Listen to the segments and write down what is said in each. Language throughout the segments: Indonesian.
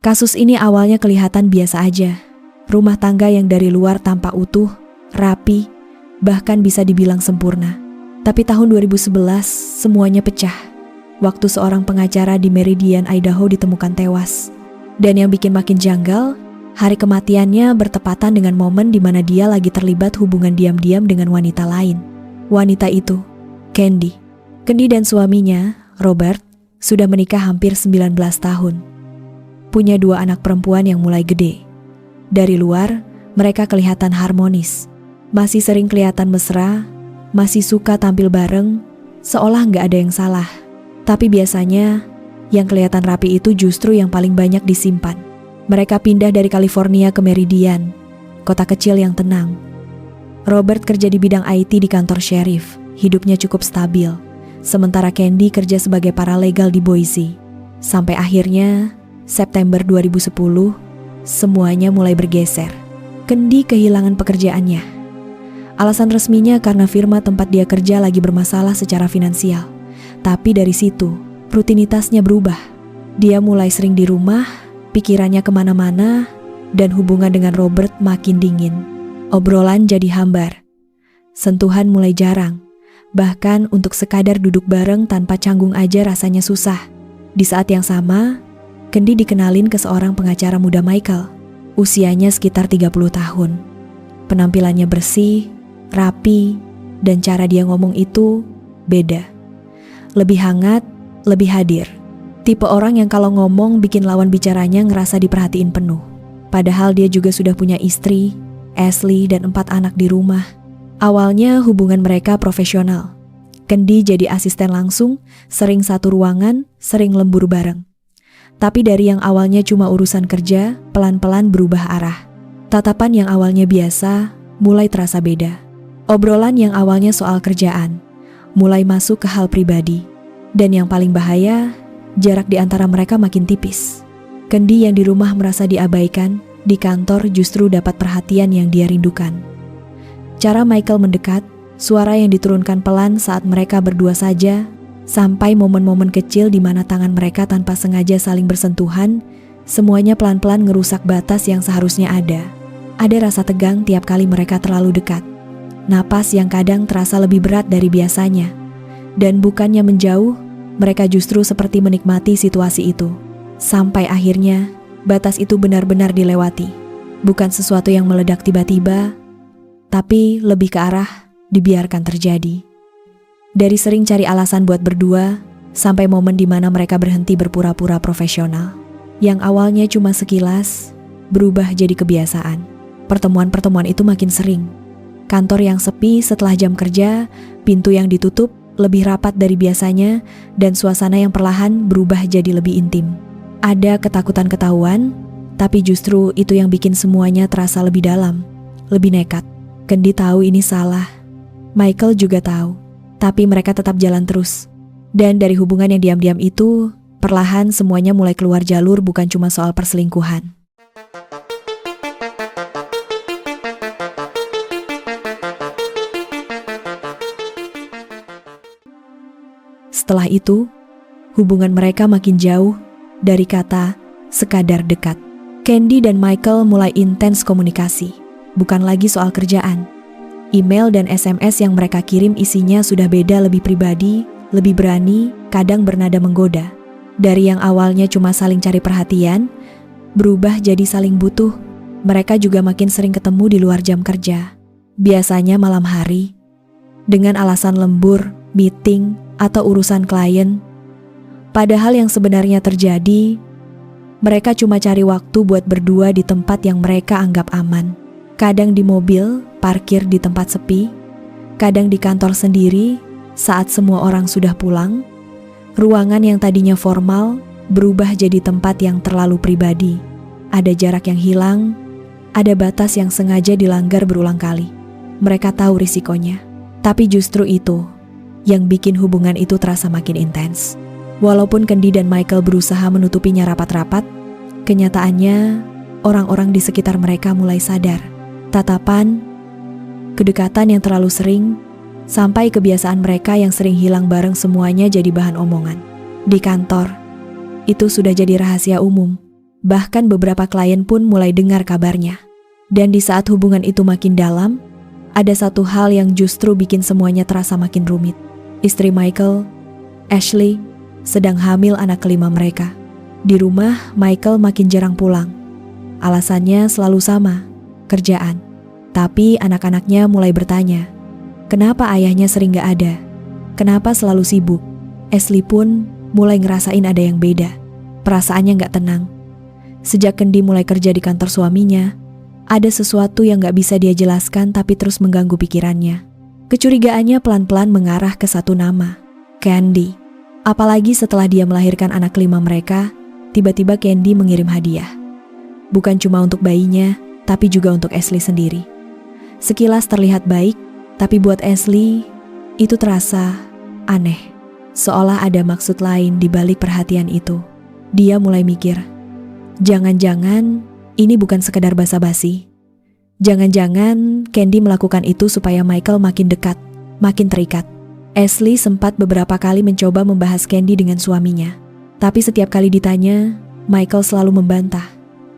Kasus ini awalnya kelihatan biasa aja. Rumah tangga yang dari luar tampak utuh, rapi, bahkan bisa dibilang sempurna. Tapi tahun 2011 semuanya pecah. Waktu seorang pengacara di Meridian, Idaho ditemukan tewas. Dan yang bikin makin janggal, hari kematiannya bertepatan dengan momen di mana dia lagi terlibat hubungan diam-diam dengan wanita lain. Wanita itu, Candy. Candy dan suaminya, Robert, sudah menikah hampir 19 tahun. Punya 2 anak perempuan yang mulai gede. Dari luar, mereka kelihatan harmonis. Masih sering kelihatan mesra, masih suka tampil bareng, seolah nggak ada yang salah. Tapi biasanya, yang kelihatan rapi itu justru yang paling banyak disimpan. Mereka pindah dari California ke Meridian, kota kecil yang tenang. Robert kerja di bidang IT di kantor sheriff, hidupnya cukup stabil. Sementara Candy kerja sebagai paralegal di Boise. Sampai akhirnya, September 2010, semuanya mulai bergeser. Candy kehilangan pekerjaannya. Alasan resminya karena firma tempat dia kerja lagi bermasalah secara finansial. Tapi dari situ, rutinitasnya berubah. Dia mulai sering di rumah, pikirannya kemana-mana, dan hubungan dengan Robert makin dingin. Obrolan jadi hambar. Sentuhan mulai jarang. Bahkan untuk sekadar duduk bareng tanpa canggung aja rasanya susah. Di saat yang sama, Candy dikenalin ke seorang pengacara muda, Michael. Usianya sekitar 30 tahun. Penampilannya bersih, rapi, dan cara dia ngomong itu beda. Lebih hangat, lebih hadir. Tipe orang yang kalau ngomong bikin lawan bicaranya ngerasa diperhatiin penuh. Padahal dia juga sudah punya istri, Ashley, dan 4 anak di rumah. Awalnya hubungan mereka profesional. Candy jadi asisten langsung, sering satu ruangan, sering lembur bareng. Tapi dari yang awalnya cuma urusan kerja, pelan-pelan berubah arah. Tatapan yang awalnya biasa, mulai terasa beda. Obrolan yang awalnya soal kerjaan, mulai masuk ke hal pribadi. Dan yang paling bahaya, jarak di antara mereka makin tipis. Candy yang di rumah merasa diabaikan, di kantor justru dapat perhatian yang dia rindukan. Cara Michael mendekat, suara yang diturunkan pelan saat mereka berdua saja, sampai momen-momen kecil di mana tangan mereka tanpa sengaja saling bersentuhan, semuanya pelan-pelan ngerusak batas yang seharusnya ada. Ada rasa tegang tiap kali mereka terlalu dekat. Napas yang kadang terasa lebih berat dari biasanya. Dan bukannya menjauh, mereka justru seperti menikmati situasi itu. Sampai akhirnya, batas itu benar-benar dilewati. Bukan sesuatu yang meledak tiba-tiba, tapi lebih ke arah dibiarkan terjadi. Dari sering cari alasan buat berdua, sampai momen di mana mereka berhenti berpura-pura profesional. Yang awalnya cuma sekilas, berubah jadi kebiasaan. Pertemuan-pertemuan itu makin sering. Kantor yang sepi setelah jam kerja, pintu yang ditutup lebih rapat dari biasanya, dan suasana yang perlahan berubah jadi lebih intim. Ada ketakutan ketahuan, tapi justru itu yang bikin semuanya terasa lebih dalam, lebih nekat. Candy tahu ini salah. Michael juga tahu. Tapi mereka tetap jalan terus. Dan dari hubungan yang diam-diam itu, perlahan semuanya mulai keluar jalur, bukan cuma soal perselingkuhan. Setelah itu, hubungan mereka makin jauh dari kata sekadar dekat. Candy dan Michael mulai intens komunikasi, bukan lagi soal kerjaan. Email dan SMS yang mereka kirim isinya sudah beda, lebih pribadi, lebih berani, kadang bernada menggoda. Dari yang awalnya cuma saling cari perhatian, berubah jadi saling butuh. Mereka juga makin sering ketemu di luar jam kerja. Biasanya malam hari, dengan alasan lembur, meeting, atau urusan klien. Padahal yang sebenarnya terjadi, mereka cuma cari waktu buat berdua di tempat yang mereka anggap aman. Kadang di mobil, parkir di tempat sepi, kadang di kantor sendiri saat semua orang sudah pulang. Ruangan yang tadinya formal berubah jadi tempat yang terlalu pribadi. Ada jarak yang hilang, ada batas yang sengaja dilanggar berulang kali. Mereka tahu risikonya, tapi justru itu yang bikin hubungan itu terasa makin intens. Walaupun Candy dan Michael berusaha menutupinya rapat-rapat, kenyataannya orang-orang di sekitar mereka mulai sadar. Tatapan, kedekatan yang terlalu sering, sampai kebiasaan mereka yang sering hilang bareng semuanya jadi bahan omongan. Di kantor, itu sudah jadi rahasia umum. Bahkan beberapa klien pun mulai dengar kabarnya. Dan di saat hubungan itu makin dalam, ada satu hal yang justru bikin semuanya terasa makin rumit. Istri Michael, Ashley, sedang hamil anak kelima mereka. Di rumah, Michael makin jarang pulang. Alasannya selalu sama, kerjaan. Tapi anak-anaknya mulai bertanya, kenapa ayahnya sering gak ada? Kenapa selalu sibuk? Ashley pun mulai ngerasain ada yang beda. Perasaannya gak tenang. Sejak Candy mulai kerja di kantor suaminya, ada sesuatu yang gak bisa dia jelaskan tapi terus mengganggu pikirannya. Kecurigaannya pelan-pelan mengarah ke satu nama, Candy. Apalagi setelah dia melahirkan anak kelima mereka, tiba-tiba Candy mengirim hadiah. Bukan cuma untuk bayinya, tapi juga untuk Ashley sendiri. Sekilas terlihat baik, tapi buat Ashley, itu terasa aneh. Seolah ada maksud lain di balik perhatian itu. Dia mulai mikir, jangan-jangan ini bukan sekedar basa-basi. Jangan-jangan Candy melakukan itu supaya Michael makin dekat, makin terikat. Ashley sempat beberapa kali mencoba membahas Candy dengan suaminya. Tapi setiap kali ditanya, Michael selalu membantah.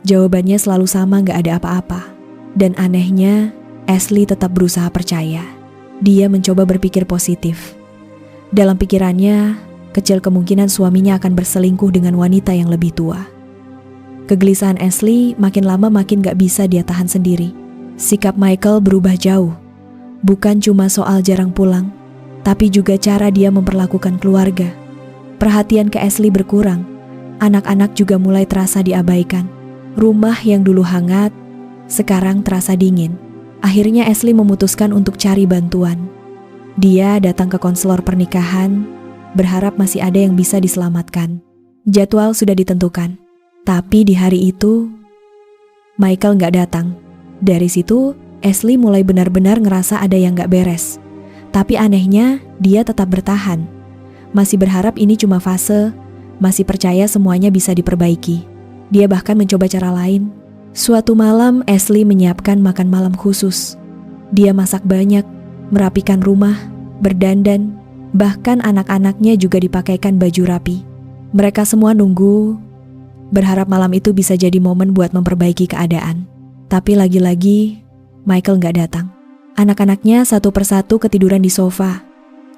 Jawabannya selalu sama, gak ada apa-apa. Dan anehnya, Ashley tetap berusaha percaya. Dia mencoba berpikir positif. Dalam pikirannya, kecil kemungkinan suaminya akan berselingkuh dengan wanita yang lebih tua. Kegelisahan Ashley makin lama makin gak bisa dia tahan sendiri. Sikap Michael berubah jauh. Bukan cuma soal jarang pulang, tapi juga cara dia memperlakukan keluarga. Perhatian ke Ashley berkurang. Anak-anak juga mulai terasa diabaikan. Rumah yang dulu hangat, sekarang terasa dingin. Akhirnya Ashley memutuskan untuk cari bantuan. Dia datang ke konselor pernikahan, berharap masih ada yang bisa diselamatkan. Jadwal sudah ditentukan. Tapi di hari itu, Michael gak datang. Dari situ, Ashley mulai benar-benar ngerasa ada yang gak beres. Tapi anehnya, dia tetap bertahan. Masih berharap ini cuma fase, masih percaya semuanya bisa diperbaiki. Dia bahkan mencoba cara lain. Suatu malam, Ashley menyiapkan makan malam khusus. Dia masak banyak, merapikan rumah, berdandan, bahkan anak-anaknya juga dipakaikan baju rapi. Mereka semua nunggu, berharap malam itu bisa jadi momen buat memperbaiki keadaan. Tapi lagi-lagi, Michael gak datang. Anak-anaknya satu persatu ketiduran di sofa,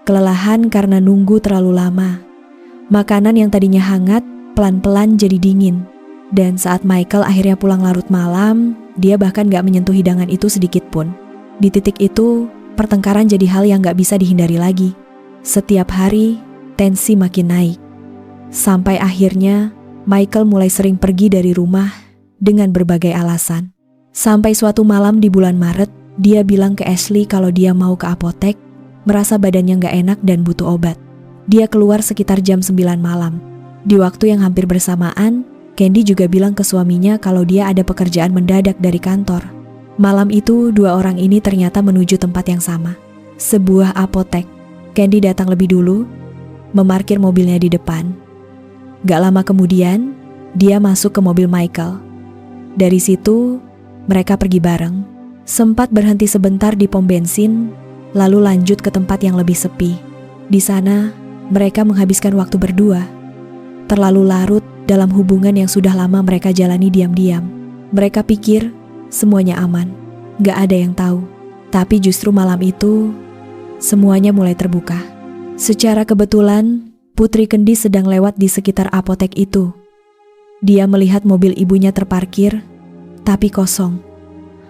kelelahan karena nunggu terlalu lama. Makanan yang tadinya hangat, pelan-pelan jadi dingin. Dan saat Michael akhirnya pulang larut malam, dia bahkan gak menyentuh hidangan itu sedikit pun. Di titik itu, pertengkaran jadi hal yang gak bisa dihindari lagi. Setiap hari, tensi makin naik. Sampai akhirnya, Michael mulai sering pergi dari rumah dengan berbagai alasan. Sampai suatu malam di bulan Maret, dia bilang ke Ashley kalau dia mau ke apotek, merasa badannya gak enak dan butuh obat. Dia keluar sekitar jam 9 malam. Di waktu yang hampir bersamaan, Candy juga bilang ke suaminya kalau dia ada pekerjaan mendadak dari kantor. Malam itu, dua orang ini ternyata menuju tempat yang sama, sebuah apotek. Candy datang lebih dulu, memarkir mobilnya di depan. Gak lama kemudian, dia masuk ke mobil Michael. Dari situ, mereka pergi bareng. Sempat berhenti sebentar di pom bensin, lalu lanjut ke tempat yang lebih sepi. Di sana, mereka menghabiskan waktu berdua. Terlalu larut dalam hubungan yang sudah lama mereka jalani diam-diam. Mereka pikir semuanya aman, gak ada yang tahu. Tapi justru malam itu, semuanya mulai terbuka. Secara kebetulan, Putri Candy sedang lewat di sekitar apotek itu. Dia melihat mobil ibunya terparkir, tapi kosong.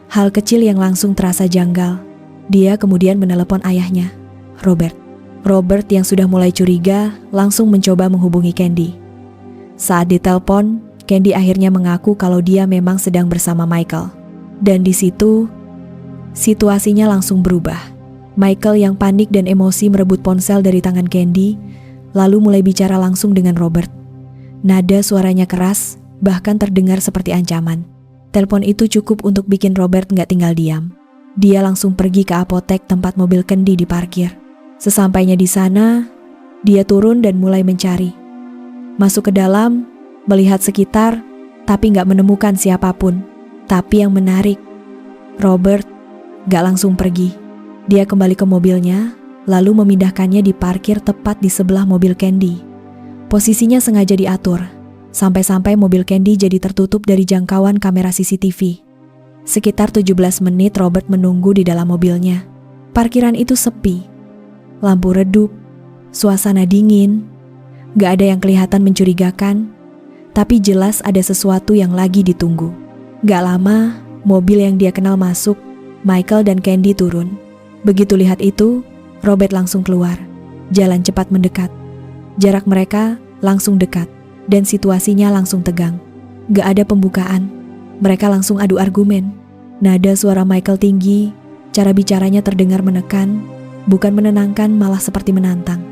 Hal kecil yang langsung terasa janggal. Dia kemudian menelepon ayahnya, Robert. Robert yang sudah mulai curiga langsung mencoba menghubungi Candy. Saat ditelepon, Candy akhirnya mengaku kalau dia memang sedang bersama Michael. Dan di situ, situasinya langsung berubah. Michael yang panik dan emosi merebut ponsel dari tangan Candy, lalu mulai bicara langsung dengan Robert. Nada suaranya keras, bahkan terdengar seperti ancaman. Telepon itu cukup untuk bikin Robert gak tinggal diam. Dia langsung pergi ke apotek tempat mobil Candy diparkir. Sesampainya di sana, dia turun dan mulai mencari. Masuk ke dalam, melihat sekitar, tapi gak menemukan siapapun. Tapi yang menarik, Robert gak langsung pergi. Dia kembali ke mobilnya, lalu memindahkannya di parkir tepat di sebelah mobil Candy. Posisinya sengaja diatur, Sampai-sampai mobil Candy jadi tertutup dari jangkauan kamera CCTV. Sekitar 17 menit Robert menunggu di dalam mobilnya. Parkiran itu sepi. Lampu redup, suasana dingin. Gak ada yang kelihatan mencurigakan, tapi jelas ada sesuatu yang lagi ditunggu. Gak lama, mobil yang dia kenal masuk. Michael dan Candy turun. Begitu lihat itu, Robert langsung keluar. Jalan cepat mendekat. Jarak mereka langsung dekat, dan situasinya langsung tegang. Gak ada pembukaan. Mereka langsung adu argumen. Nada suara Michael tinggi, cara bicaranya terdengar menekan, bukan menenangkan, malah seperti menantang.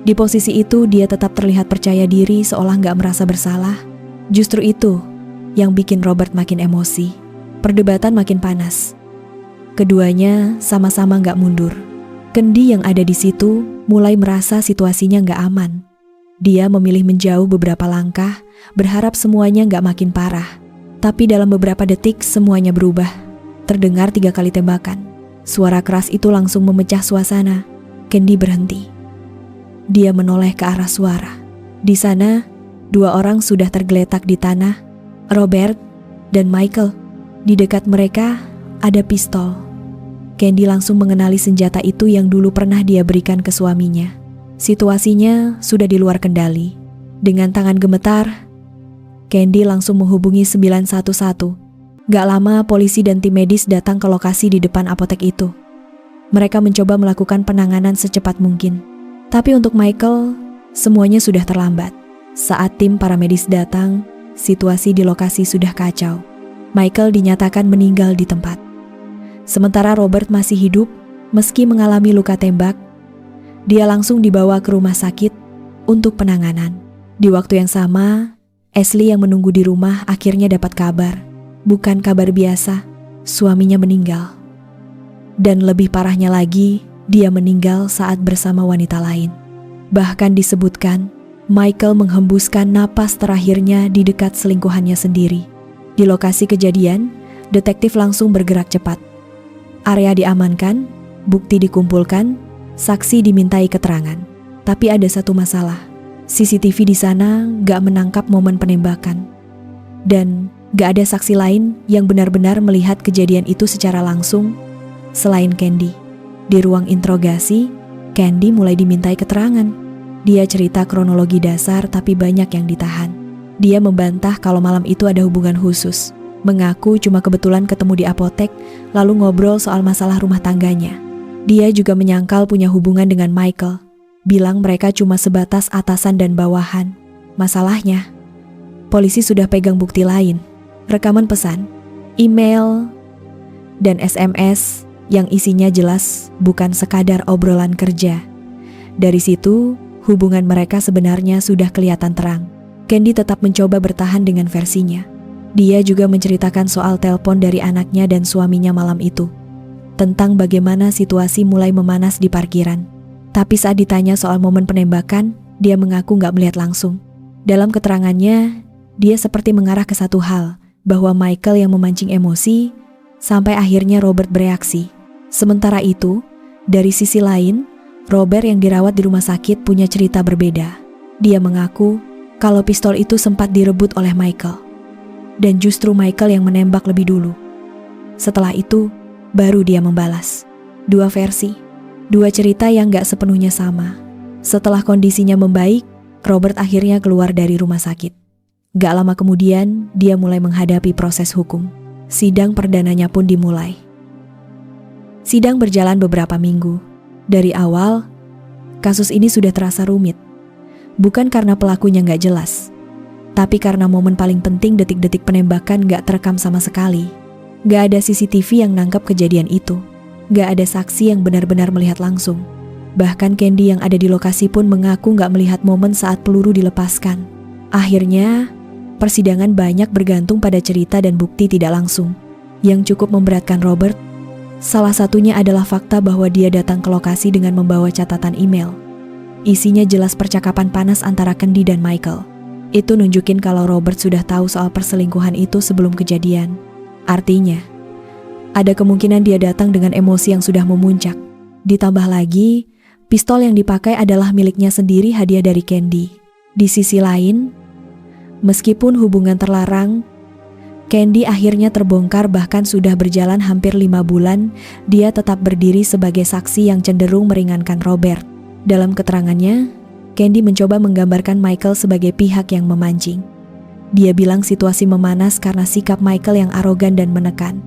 Di posisi itu dia tetap terlihat percaya diri seolah gak merasa bersalah. Justru itu yang bikin Robert makin emosi. Perdebatan makin panas. Keduanya sama-sama gak mundur. Candy yang ada di situ mulai merasa situasinya gak aman. Dia memilih menjauh beberapa langkah, berharap semuanya gak makin parah. Tapi dalam beberapa detik semuanya berubah. Terdengar 3 kali tembakan. Suara keras itu langsung memecah suasana. Candy berhenti. Dia menoleh ke arah suara. Di sana, 2 orang sudah tergeletak di tanah, Robert dan Michael. Di dekat mereka ada pistol. Candy langsung mengenali senjata itu yang dulu pernah dia berikan ke suaminya. Situasinya sudah di luar kendali. Dengan tangan gemetar, Candy langsung menghubungi 911. Gak lama polisi dan tim medis datang ke lokasi di depan apotek itu. Mereka mencoba melakukan penanganan secepat mungkin. Tapi untuk Michael, semuanya sudah terlambat. Saat tim paramedis datang, situasi di lokasi sudah kacau. Michael dinyatakan meninggal di tempat. Sementara Robert masih hidup, meski mengalami luka tembak. Dia langsung dibawa ke rumah sakit untuk penanganan. Di waktu yang sama, Ashley yang menunggu di rumah akhirnya dapat kabar. Bukan kabar biasa, suaminya meninggal. Dan lebih parahnya lagi, dia meninggal saat bersama wanita lain. Bahkan disebutkan, Michael menghembuskan napas terakhirnya di dekat selingkuhannya sendiri. Di lokasi kejadian, detektif langsung bergerak cepat. Area diamankan, bukti dikumpulkan, saksi dimintai keterangan. Tapi ada satu masalah. CCTV di sana gak menangkap momen penembakan. Dan gak ada saksi lain yang benar-benar melihat kejadian itu secara langsung selain Candy. Di ruang interogasi, Candy mulai dimintai keterangan. Dia cerita kronologi dasar tapi banyak yang ditahan. Dia membantah kalau malam itu ada hubungan khusus. Mengaku cuma kebetulan ketemu di apotek, lalu ngobrol soal masalah rumah tangganya. Dia juga menyangkal punya hubungan dengan Michael. Bilang mereka cuma sebatas atasan dan bawahan. Masalahnya, polisi sudah pegang bukti lain. Rekaman pesan, email, dan SMS yang isinya jelas bukan sekadar obrolan kerja. Dari situ, hubungan mereka sebenarnya sudah kelihatan terang. Candy tetap mencoba bertahan dengan versinya. Dia juga menceritakan soal telepon dari anaknya dan suaminya malam itu. Tentang bagaimana situasi mulai memanas di parkiran. Tapi saat ditanya soal momen penembakan, dia mengaku gak melihat langsung. Dalam keterangannya, dia seperti mengarah ke satu hal, bahwa Michael yang memancing emosi, sampai akhirnya Robert bereaksi. Sementara itu, dari sisi lain, Robert yang dirawat di rumah sakit punya cerita berbeda. Dia mengaku kalau pistol itu sempat direbut oleh Michael. Dan justru Michael yang menembak lebih dulu. Setelah itu, baru dia membalas. 2 versi, 2 cerita yang gak sepenuhnya sama. Setelah kondisinya membaik, Robert akhirnya keluar dari rumah sakit. Gak lama kemudian, dia mulai menghadapi proses hukum. Sidang perdananya pun dimulai. Sidang berjalan beberapa minggu. Dari awal, kasus ini sudah terasa rumit. Bukan karena pelakunya gak jelas, tapi karena momen paling penting detik-detik penembakan gak terekam sama sekali. Gak ada CCTV yang nangkap kejadian itu. Gak ada saksi yang benar-benar melihat langsung. Bahkan Candy yang ada di lokasi pun mengaku gak melihat momen saat peluru dilepaskan. Akhirnya, persidangan banyak bergantung pada cerita dan bukti tidak langsung. Yang cukup memberatkan Robert, salah satunya adalah fakta bahwa dia datang ke lokasi dengan membawa catatan email. Isinya jelas percakapan panas antara Candy dan Michael. Itu nunjukin kalau Robert sudah tahu soal perselingkuhan itu sebelum kejadian. Artinya, ada kemungkinan dia datang dengan emosi yang sudah memuncak. Ditambah lagi, pistol yang dipakai adalah miliknya sendiri, hadiah dari Candy. Di sisi lain, Meskipun hubungan terlarang, Candy akhirnya terbongkar. Bahkan sudah berjalan hampir 5 bulan, dia tetap berdiri sebagai saksi yang cenderung meringankan Robert. Dalam keterangannya, Candy mencoba menggambarkan Michael sebagai pihak yang memancing. Dia bilang situasi memanas karena sikap Michael yang arogan dan menekan.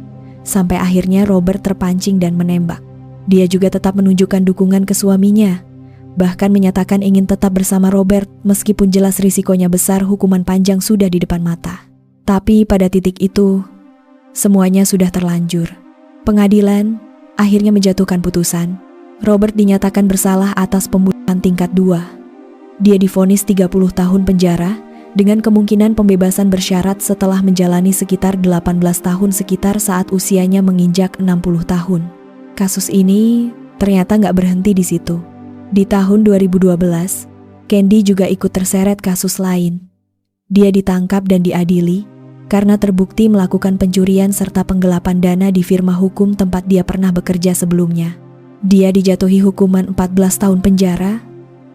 Sampai akhirnya Robert terpancing dan menembak. Dia juga tetap menunjukkan dukungan ke suaminya, bahkan menyatakan ingin tetap bersama Robert meskipun jelas risikonya besar. Hukuman panjang sudah di depan mata. Tapi pada titik itu, semuanya sudah terlanjur. Pengadilan akhirnya menjatuhkan putusan. Robert dinyatakan bersalah atas pembunuhan tingkat 2. Dia divonis 30 tahun penjara dengan kemungkinan pembebasan bersyarat setelah menjalani sekitar 18 tahun, sekitar saat usianya menginjak 60 tahun. Kasus ini ternyata nggak berhenti di situ. Di tahun 2012, Candy juga ikut terseret kasus lain. Dia ditangkap dan diadili karena terbukti melakukan pencurian serta penggelapan dana di firma hukum tempat dia pernah bekerja sebelumnya. Dia dijatuhi hukuman 14 tahun penjara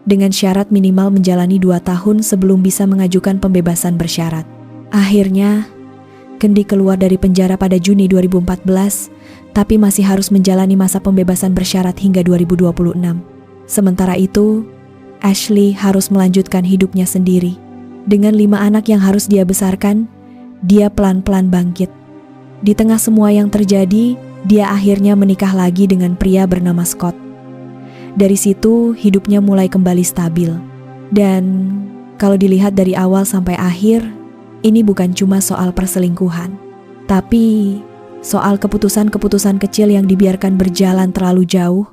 dengan syarat minimal menjalani 2 tahun sebelum bisa mengajukan pembebasan bersyarat. Akhirnya, Candy keluar dari penjara pada Juni 2014, tapi masih harus menjalani masa pembebasan bersyarat hingga 2026. Sementara itu, Ashley harus melanjutkan hidupnya sendiri. Dengan 5 anak yang harus dia besarkan, dia pelan-pelan bangkit. Di tengah semua yang terjadi, dia akhirnya menikah lagi dengan pria bernama Scott. Dari situ, hidupnya mulai kembali stabil. Dan kalau dilihat dari awal sampai akhir, ini bukan cuma soal perselingkuhan, tapi soal keputusan-keputusan kecil yang dibiarkan berjalan terlalu jauh,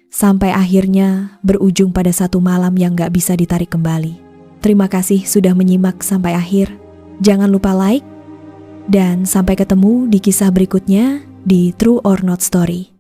sampai akhirnya berujung pada satu malam yang gak bisa ditarik kembali. Terima kasih sudah menyimak sampai akhir. Jangan lupa like, dan sampai ketemu di kisah berikutnya di True or Not Story.